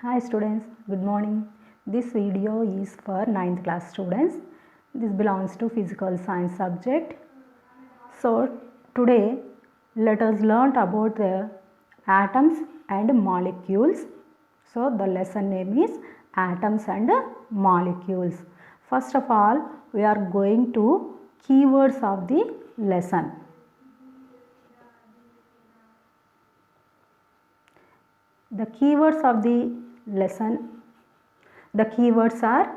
Hi students, good morning. This video is for 9th class students. This belongs to physical science subject. So today let us learn about the atoms and molecules. So the lesson name is atoms and molecules. First of all, we are going to keywords of the lesson. The keywords of the lesson, the keywords are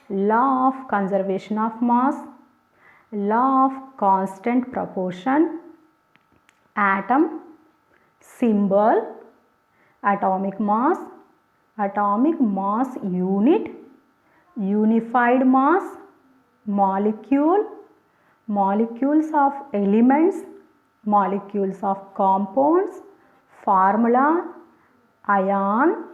law of conservation of mass, law of constant proportion, atom, symbol, atomic mass unit, unified mass, molecule, molecules of elements, molecules of compounds, formula, ion.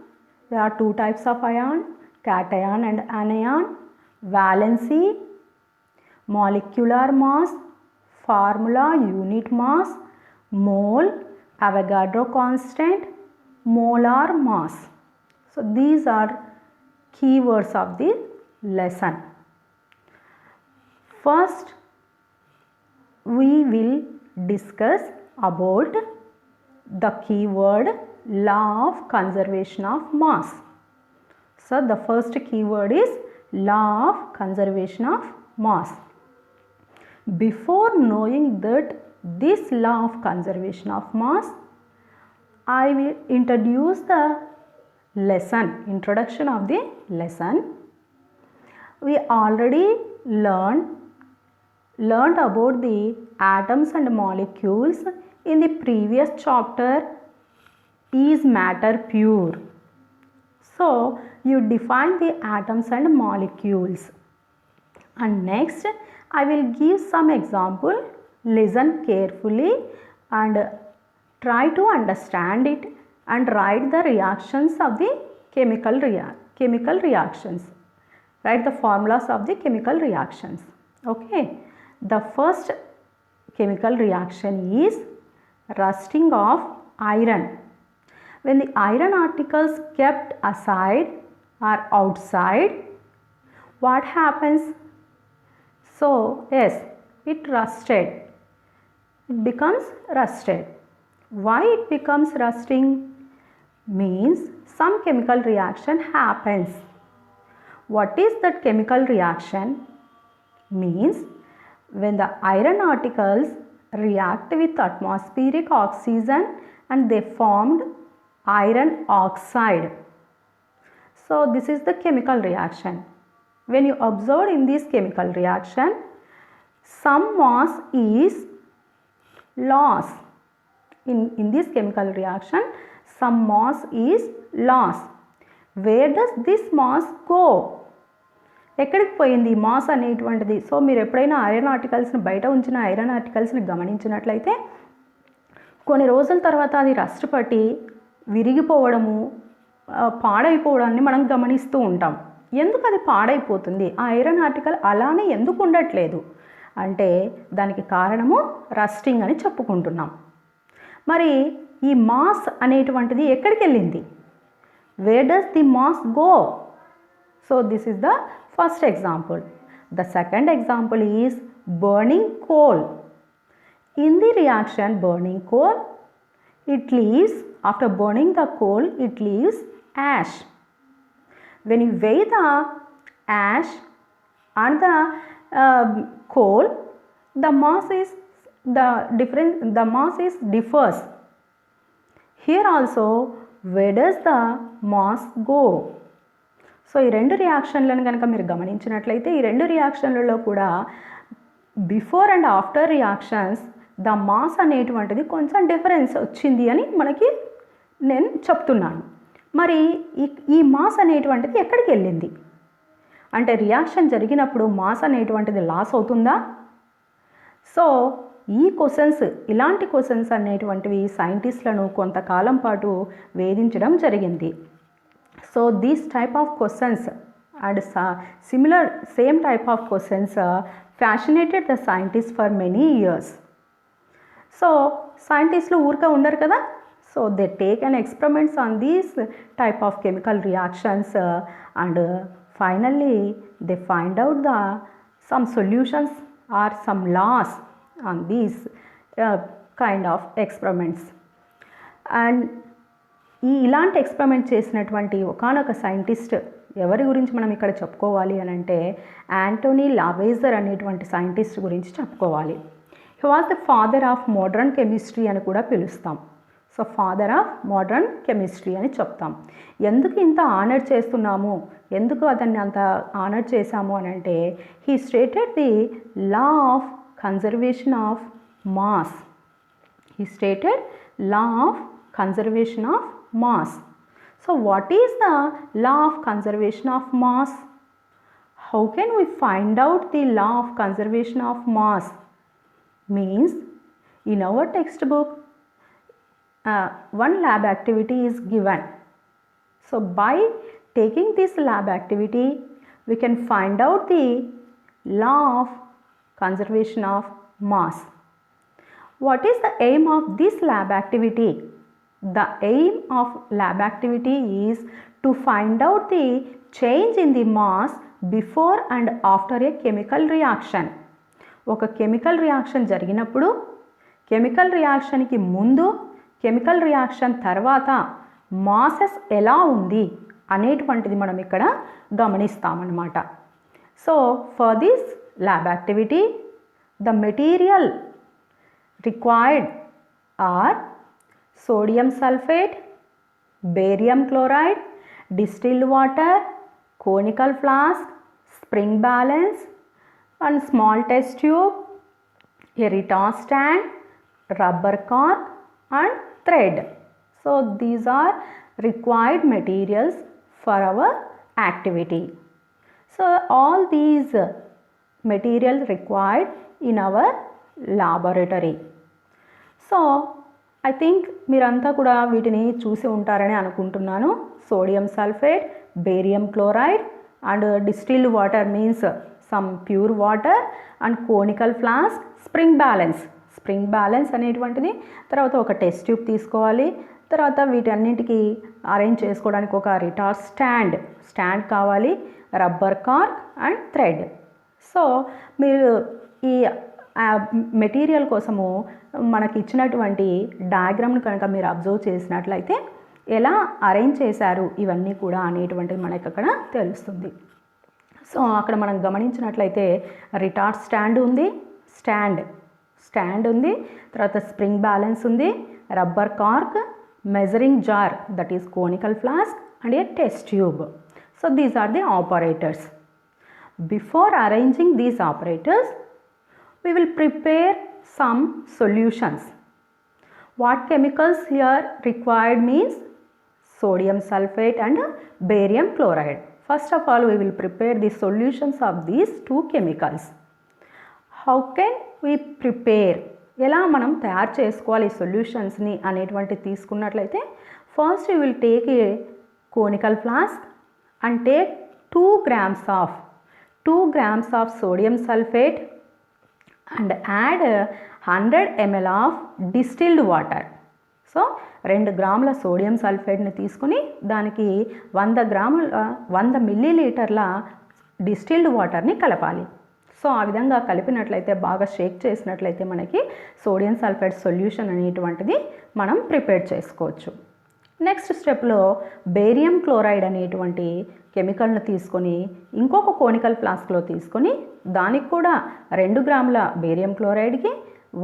There are two types of ion, cation and anion, valency, molecular mass, formula, unit mass, mole, Avogadro constant, molar mass. So these are keywords of the lesson. First, we will discuss about the keyword law of conservation of mass. So the first keyword is law of conservation of mass. Before knowing that this law of conservation of mass, I will introduce the lesson, introduction of the lesson. We already learned about the atoms and molecules in the previous chapter, is matter pure? So you define the atoms and molecules, and next I will give some example. Listen carefully and try to understand it and write the reactions of the chemical reactions. Write the formulas of the chemical reactions. Okay. The first chemical reaction is rusting of iron. When the iron particles kept aside or outside, what happens? So yes, it rusted. It becomes rusted. Why it becomes rusting? Means some chemical reaction happens. What is that chemical reaction? Means when the iron particles react with atmospheric oxygen and they formed iron oxide. So this is the chemical reaction. When you observe in this chemical reaction, some mass is lost. In this chemical reaction, some mass is lost. Where does this mass go? ఎక్కడికి పోయింది mass అనేటువంటిది? So మీరు ఎప్పుడైనా iron ఆర్టికల్స్ని బయట ఉంచిన iron ఆర్టికల్స్ని గమనించినట్లయితే కొన్ని రోజుల తర్వాత అది రస్ట్ పట్టి విరిగిపోవడము, పాడైపోవడాన్ని మనం గమనిస్తూ ఉంటాం. ఎందుకు అది పాడైపోతుంది? ఆ ఐరన్ ఆర్టికల్ అలానే ఎందుకు ఉండట్లేదు అంటే దానికి కారణము రస్టింగ్ అని చెప్పుకుంటున్నాం. మరి ఈ మాస్ అనేటువంటిది ఎక్కడికి వెళ్ళింది? Where does the mass go? So this is the first example. The second example is burning coal. In the reaction burning coal, it leaves, after burning the coal, it leaves ash. When you weigh the ash and the coal, the mass differs. Here also, where does the mass go? So ఈ రెండు రియాక్షన్లను కనుక మీరు గమనించినట్లయితే ఈ రెండు రియాక్షన్లలో కూడా before and after reactions the mass అనేటువంటిది కొంచెం డిఫరెన్స్ వచ్చింది అని మనకి నేను చెప్తున్నాను. మరి ఈ మాస్ అనేటువంటిది ఎక్కడికి వెళ్ళింది అంటే రియాక్షన్ జరిగినప్పుడు మాస్ అనేటువంటిది లాస్ అవుతుందా? సో ఈ క్వశ్చన్స్, ఇలాంటి క్వశ్చన్స్ అనేటువంటివి సైంటిస్టులను కొంతకాలం పాటు వేధించడం జరిగింది. So these type of questions and same type of questions fascinated the scientists for many years. So scientists ఊరికే ఉండరు కదా. So they take an experiments on these type of chemical reactions and finally they find out some solutions or some laws on these kind of experiments. And ఇలాంటి experiment చేసినటువంటి ఒకానొక scientist ఎవరి గురించి మనం ఇక్కడ చెప్పుకోవాలి అని అంటే యాంటోనీ లావేజర్ అనేటువంటి సైంటిస్ట్ గురించి చెప్పుకోవాలి. He was the father of modern chemistry అని కూడా పిలుస్తాం. So father of modern chemistry అని చెప్తాం. ఎందుకు ఇంత ఆనర్ చేస్తున్నాము, ఎందుకు అతన్ని అంత ఆనర్ చేశాము అని అంటే he stated the law of conservation of mass. He stated law of conservation of mass. So what is the law of conservation of mass? How can we find out the law of conservation of mass? Means in our textbook one lab activity is given. So by taking this lab activity we can find out the law of conservation of mass. What is the aim of this lab activity? The aim of lab activity is to find out the change in the mass before and after a chemical reaction. ఒక chemical reaction జరిగినప్పుడు, chemical రియాక్షన్కి ముందు, chemical reaction తర్వాత masses ఎలా ఉంది అనేటువంటిది మనం ఇక్కడ గమనిస్తామన్నమాట. So for this lab activity the material required are sodium sulfate, barium chloride, distilled water, conical flask, spring balance, and small test tube, a retort stand, rubber cork and thread. So these are required materials for our activity. So all these materials required in our laboratory. So I think మీరంతా కూడా వీటిని చూసి ఉంటారని అనుకుంటున్నాను. Sodium sulphate, barium chloride and distilled water means some pure water and conical flask, spring balance. Spring balance అనేటువంటిది, తర్వాత ఒక test tube తీసుకోవాలి, తర్వాత వీటన్నింటికి అరేంజ్ చేసుకోవడానికి ఒక రిటార్ స్టాండ్ కావాలి, rubber cork and thread. So మీరు ఈ మెటీరియల్ కోసము మనకి ఇచ్చినటువంటి డయాగ్రామ్ను కనుక మీరు అబ్జర్వ్ చేసినట్లయితే ఎలా అరేంజ్ చేశారు ఇవన్నీ కూడా అనేటువంటిది మనకి అక్కడ తెలుస్తుంది. సో అక్కడ మనం గమనించినట్లయితే రిటార్ట్ స్టాండ్ ఉంది, స్టాండ్ ఉంది, తర్వాత స్ప్రింగ్ బ్యాలెన్స్ ఉంది, rubber cork, measuring jar that is conical flask and a test tube. So these are the operators. Before arranging these operators we will prepare some solutions. What chemicals here required means sodium sulfate and barium chloride. First of all we will prepare the solutions of these two chemicals. How can we prepare? ఎలా మనం తయారు చేసుకోవాలి సొల్యూషన్స్ని అనేటువంటి తీసుకున్నట్లయితే first we will take a conical flask and take 2 grams of sodium sulfate and add 100 ml of distilled water. So 2 గ్రాముల sodium సల్ఫేట్ని తీసుకుని దానికి 100 మిల్లీలీటర్ల డిస్టిల్డ్ వాటర్ని కలపాలి. సో ఆ విధంగా కలిపినట్లయితే బాగా షేక్ చేసినట్లయితే మనకి సోడియం సల్ఫేట్ సొల్యూషన్ అనేటువంటిది మనం ప్రిపేర్ చేసుకోవచ్చు. నెక్స్ట్ స్టెప్లో బేరియం క్లోరైడ్ అనేటువంటి కెమికల్ను తీసుకొని ఇంకొక కోనికల్ ఫ్లాస్క్లో తీసుకొని దానికి కూడా 2 గ్రాముల బేరియం క్లోరైడ్కి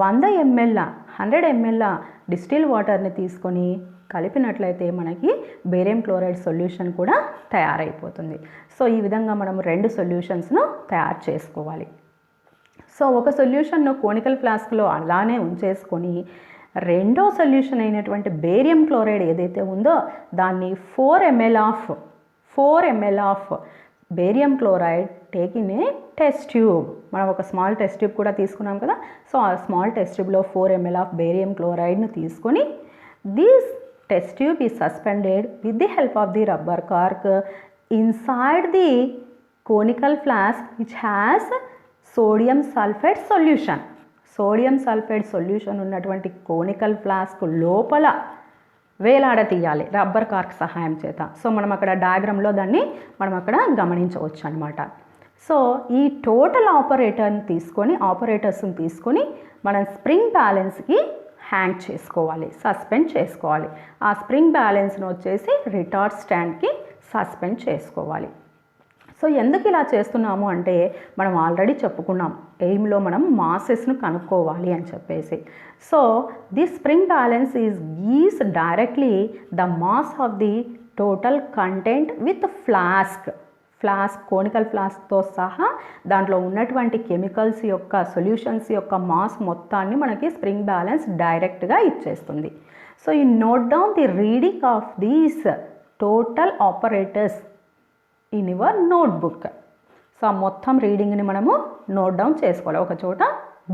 100 ml డిస్టిల్ వాటర్ని తీసుకొని కలిపినట్లయితే మనకి బేరియం క్లోరైడ్ సొల్యూషన్ కూడా తయారైపోతుంది. సో ఈ విధంగా మనం 2 సొల్యూషన్స్ను తయారు చేసుకోవాలి. సో ఒక సొల్యూషన్ను కోనికల్ ఫ్లాస్క్లో అలానే ఉంచేసుకొని రెండో సొల్యూషన్ అయినటువంటి బేరియం క్లోరైడ్ ఏదైతే ఉందో దాన్ని 4 ml of barium chloride take in a test tube. మనం ఒక స్మాల్ టెస్ట్ ట్యూబ్ కూడా తీసుకున్నాం కదా. సో ఆ స్మాల్ టెస్ట్ ట్యూబ్లో 4 ml ఆఫ్ బేరియం క్లోరైడ్ను తీసుకొని this test tube is suspended with the help of the rubber cork inside the conical flask which has sodium sulphate solution. Sodium sulphate solution ఉన్నటువంటి conical flask లోపల వేలాడతీయాలి rubber cork సహాయం చేత. So మనం అక్కడ డయాగ్రామ్లో దాన్ని మనం అక్కడ గమనించవచ్చు అనమాట. సో ఈ టోటల్ ఆపరేటర్స్ని తీసుకొని మనం స్ప్రింగ్ బ్యాలెన్స్కి హ్యాంగ్ చేసుకోవాలి, సస్పెండ్ చేసుకోవాలి. ఆ స్ప్రింగ్ బ్యాలెన్స్ను వచ్చేసి రిటార్డ్ స్టాండ్కి సస్పెండ్ చేసుకోవాలి. సో ఎందుకు ఇలా చేస్తున్నాము అంటే మనం ఆల్రెడీ చెప్పుకున్నాం ఎయిమ్లో మనం మాసెస్ను కనుక్కోవాలి అని చెప్పేసి. So this spring balance gives directly the mass of the total content with flask conical ఫ్లాస్క్తో సహా దాంట్లో ఉన్నటువంటి కెమికల్స్ యొక్క సొల్యూషన్స్ యొక్క మాస్ మొత్తాన్ని మనకి స్ప్రింగ్ బ్యాలెన్స్ డైరెక్ట్గా ఇచ్చేస్తుంది. So you note down the reading of these total operators in your notebook. So ఆ మొత్తం రీడింగ్ని మనము నోట్ డౌన్ చేసుకోవాలి ఒక చోట.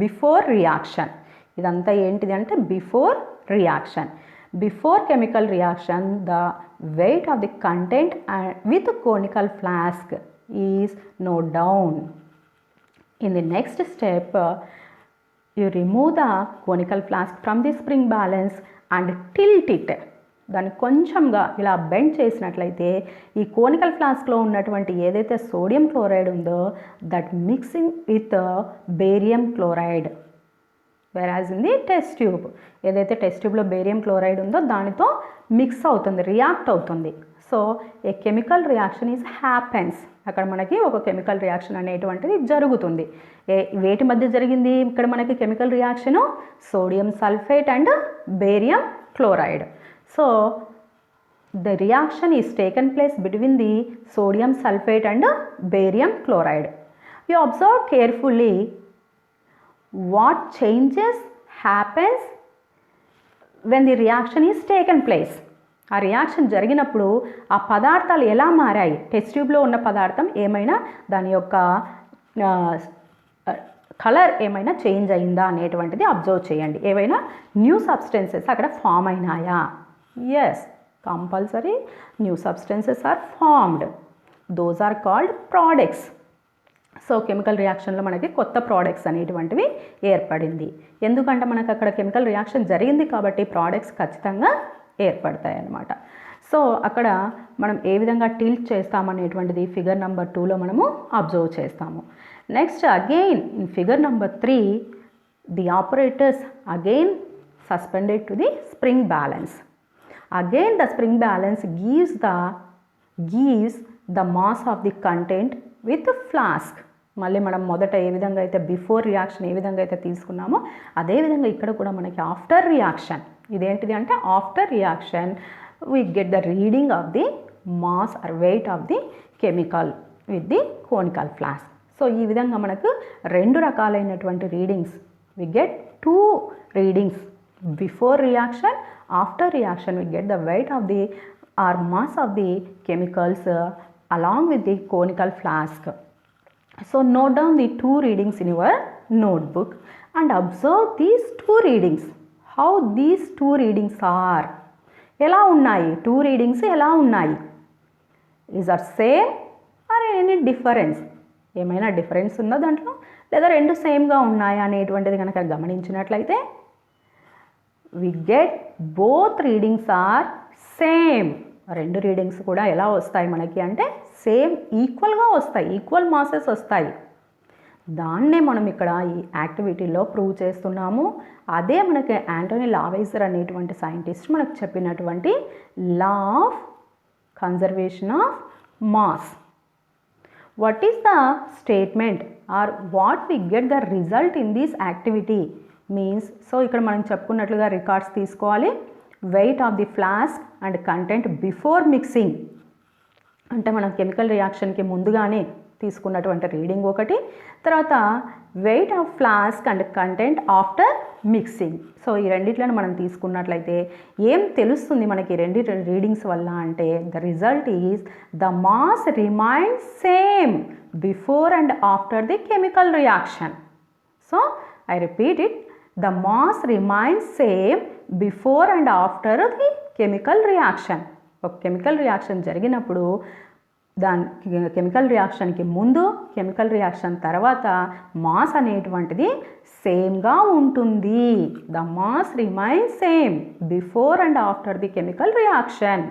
బిఫోర్ రియాక్షన్, ఇదంతా ఏంటిది అంటే before reaction. Before chemical reaction, the weight of the content with conical flask is noted down. In the next step, you remove the conical flask from the spring balance and tilt it. దాన్ని కొంచెంగా ఇలా bend చేసినట్లయితే ఈ conical ఫ్లాస్క్లో ఉన్నటువంటి ఏదైతే sodium chloride ఉందో that mixing with barium chloride. Whereas in the test tube, ఏదైతే test ట్యూబ్లో బేరియం క్లోరైడ్ ఉందో దానితో మిక్స్ అవుతుంది, రియాక్ట్ అవుతుంది. So A chemical reaction is happens. అక్కడ మనకి ఒక కెమికల్ రియాక్షన్ అనేటువంటిది జరుగుతుంది. వేటి మధ్య జరిగింది ఇక్కడ మనకి chemical reaction? Sodium sulphate and barium chloride. So the reaction is taken place between the sodium sulphate and barium chloride. You observe carefully what changes happens when the reaction is taken place. ఆ reaction జరిగినప్పుడు ఆ పదార్థాలు ఎలా మారాయి, test ట్యూబ్లో ఉన్న పదార్థం ఏమైనా దాని యొక్క కలర్ ఏమైనా చేంజ్ అయిందా అనేటువంటిది అబ్జర్వ్ చేయండి. ఏవైనా న్యూ సబ్స్టెన్సెస్ అక్కడ ఫామ్ అయినాయా? Yes, compulsory new substances are formed. Those are called products. So chemical రియాక్షన్లో మనకి కొత్త ప్రోడక్ట్స్ అనేటువంటివి ఏర్పడింది. ఎందుకంటే మనకు అక్కడ కెమికల్ రియాక్షన్ జరిగింది కాబట్టి ప్రోడక్ట్స్ ఖచ్చితంగా ఏర్పడతాయి అన్నమాట. సో అక్కడ మనం ఏ విధంగా టిల్ట్ చేస్తామనేటువంటిది ఫిగర్ నెంబర్ 2లో మనము అబ్జర్వ్ చేస్తాము. Next again in figure number 3 the operators again suspended to the spring balance. Again the spring balance gives the mass of the content with flask. మళ్ళీ మనం మొదట ఏ విధంగా అయితే బిఫోర్ రియాక్షన్ ఏ విధంగా అయితే తీసుకున్నామో అదేవిధంగా ఇక్కడ కూడా మనకి ఆఫ్టర్ రియాక్షన్, ఇదేంటిది అంటే after reaction we get the reading of the mass or weight of the chemical with the conical flask. So ఈ విధంగా మనకు రెండు రకాలైనటువంటి readings, we get 2 readings. Before reaction, after reaction we get the weight of the or mass of the chemicals along with the conical flask. So note down the 2 readings in your notebook and observe these 2 readings. How these 2 readings are. ఎలా ఉన్నాయి 2 readings ఎలా ఉన్నాయి? Is that same or any difference? ఏమైనా difference ఉందా దాంట్లో, లేదా రెండు సేమ్గా ఉన్నాయా అనేటువంటిది కనుక గమనించినట్లయితే we get both readings are same. రెండు రీడింగ్స్ కూడా ఎలా వస్తాయి మనకి అంటే సేమ్ ఈక్వల్గా వస్తాయి, ఈక్వల్ మాసెస్ వస్తాయి. దాన్నే మనం ఇక్కడ ఈ యాక్టివిటీలో ప్రూవ్ చేస్తున్నాము. అదే మనకి యాంటోనీ లావైజర్ అనేటువంటి సైంటిస్ట్ మనకు చెప్పినటువంటి law of conservation of mass. What is the statement or what we get the result in this activity means. So ఇక్కడ మనం చెప్పుకున్నట్లుగా రికార్డ్స్ తీసుకోవాలి. Weight of the flask and content before mixing అంటే మనం chemical రియాక్షన్కి ముందుగానే తీసుకున్నటువంటి రీడింగ్ ఒకటి, తర్వాత weight of flask and content after mixing. So ఈ రెండిట్లను మనం తీసుకున్నట్లయితే ఏం తెలుస్తుంది మనకి రెండు రీడింగ్స్ వల్ల అంటే the result is the mass remains same before and after the chemical reaction. So I repeat it, the mass remains same before and after the chemical reaction. ఒక కెమికల్ రియాక్షన్ జరిగినప్పుడు దాని కెమికల్ రియాక్షన్కి ముందు chemical reaction తర్వాత mass అనేటువంటిది సేమ్గా ఉంటుంది. The mass remains same before and after the chemical reaction.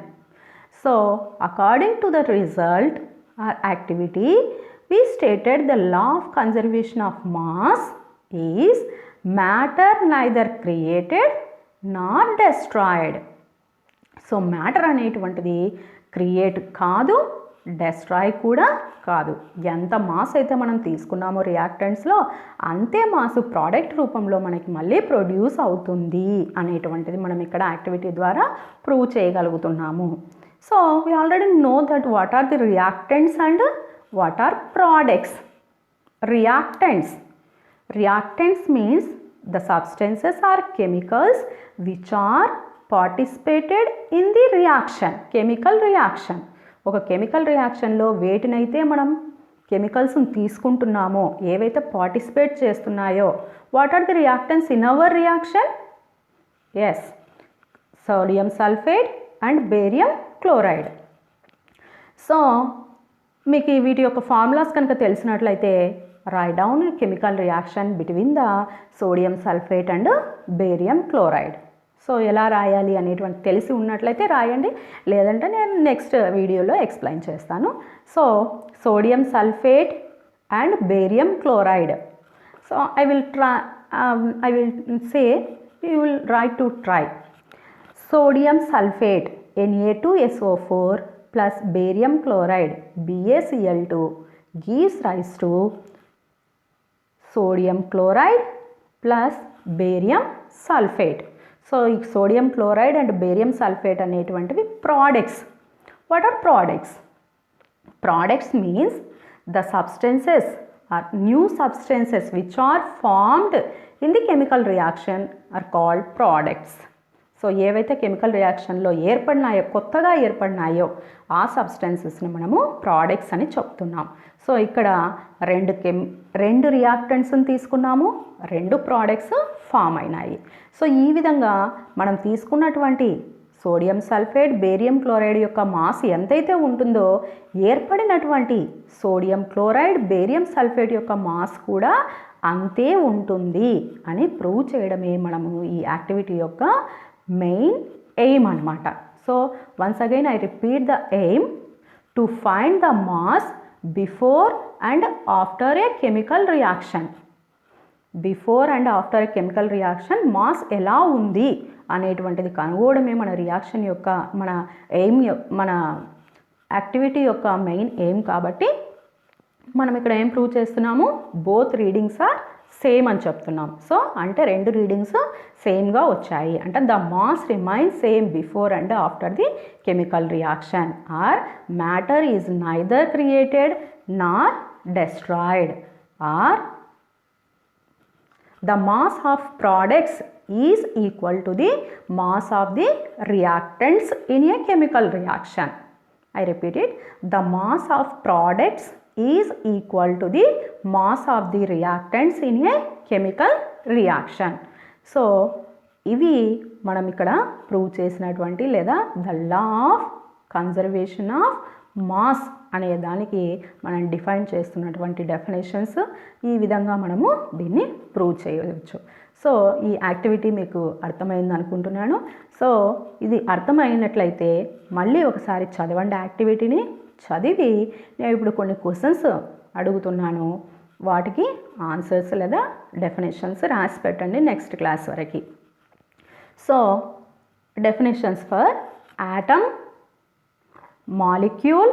So according to the result or activity we stated the law of conservation of mass is matter neither created nor destroyed. So matter అనేటువంటిది create కాదు, destroy కూడా కాదు. ఎంత mass అయితే మనం తీసుకున్నామో రియాక్టెంట్స్లో అంతే mass product రూపంలో మనకి మళ్ళీ ప్రొడ్యూస్ అవుతుంది అనేటువంటిది మనం ఇక్కడ యాక్టివిటీ ద్వారా ప్రూవ్ చేయగలుగుతున్నాము. So we already know that what are the reactants and what are products. Reactants means the substances or chemicals which are participated in the reaction, chemical reaction. ఒక కెమికల్ రియాక్షన్లో వేటినైతే మనం కెమికల్స్ని తీసుకుంటున్నామో, ఏవైతే పార్టిసిపేట్ చేస్తున్నాయో, what are the reactants in our reaction? Yes, sodium sulphate and barium chloride. So మీకు వీటి యొక్క ఫార్ములాస్ కనుక తెలిసినట్లయితే write down chemical reaction between the sodium sulphate and barium chloride. So ఎలా రాయాలి అనేటువంటి తెలిసి ఉన్నట్లయితే రాయండి, లేదంటే నేను నెక్స్ట్ వీడియోలో ఎక్స్ప్లెయిన్ చేస్తాను. So sodium sulphate and barium chloride. So I will say you will write to try. Sodium sulphate Na2SO4 plus barium chloride BaCl2 gives rise to sodium chloride plus barium sulfate. So sodium chloride and barium sulfate అనేటువంటివి products. What are products? Products means the substances or new substances which are formed in the chemical reaction are called products. So ఏవైతే chemical రియాక్షన్లో ఏర్పడినాయో, కొత్తగా ఏర్పడినాయో ఆ సబ్స్టెన్సెస్ని మనము products అని చెప్తున్నాం. So ఇక్కడ రెండు రియాక్టెంట్స్ని తీసుకున్నాము, రెండు ప్రోడక్ట్స్ ఫామ్ అయినాయి. సో ఈ విధంగా మనం తీసుకున్నటువంటి సోడియం సల్ఫేట్ బేరియం క్లోరైడ్ యొక్క మాస్ ఎంతైతే ఉంటుందో ఏర్పడినటువంటి సోడియం క్లోరైడ్ బేరియం సల్ఫేట్ యొక్క మాస్ కూడా అంతే ఉంటుంది అని ప్రూవ్ చేయడమే మనము ఈ యాక్టివిటీ యొక్క మెయిన్ ఎయిమ్ అన్నమాట. So once again I repeat the aim to find the mass before and after A chemical reaction. Before and after A chemical reaction mass ఎలా ఉంది అనేటువంటిది కనుగోవడమే మన రియాక్షన్ యొక్క మన ఎయిమ్, మన యాక్టివిటీ యొక్క మెయిన్ ఎయిమ్. కాబట్టి మనం ఇక్కడ ఏం ప్రూవ్ చేస్తున్నాము? బోత్ రీడింగ్స్ ఆర్ సేమ్ అని చెప్తున్నాం. సో అంటే రెండు రీడింగ్స్ సేమ్గా వచ్చాయి అంటే the mass remains same before and after the chemical reaction or matter is neither created nor destroyed or the mass of products is equal to the mass of the reactants in a chemical reaction. I repeat it, the mass of products is equal to the mass of the reactants in a chemical reaction. So ఇవి మనం ఇక్కడ prove చేసినటువంటి లేదా the law of conservation of mass అనే దానికి మనం define చేస్తున్నటువంటి definitions. ఈ విధంగా మనము దీన్ని ప్రూవ్ చేయవచ్చు. సో ఈ యాక్టివిటీ మీకు అర్థమైంది అనుకుంటున్నాను. సో ఇది అర్థమైనట్లయితే మళ్ళీ ఒకసారి చదవండి. యాక్టివిటీని చదివి నేను ఇప్పుడు కొన్ని క్వశ్చన్స్ అడుగుతున్నాను, వాటికి ఆన్సర్స్ లేదా డెఫినేషన్స్ రాసి పెట్టండి నెక్స్ట్ క్లాస్ వరకు. So definitions for atom, molecule,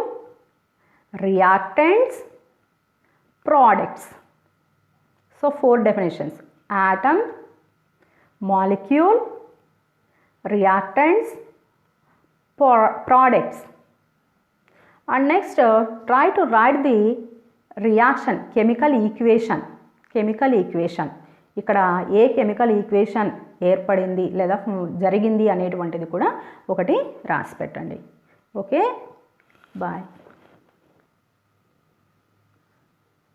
reactants, products. So 4 definitions: atom, molecule, reactants, products. And next try to write the reaction chemical equation. ఇక్కడ ఏ కెమికల్ ఈక్వేషన్ ఏర్పడింది లేదా జరిగింది అనేటువంటిది కూడా ఒకటి రాసి పెట్టండి. Okay, bye.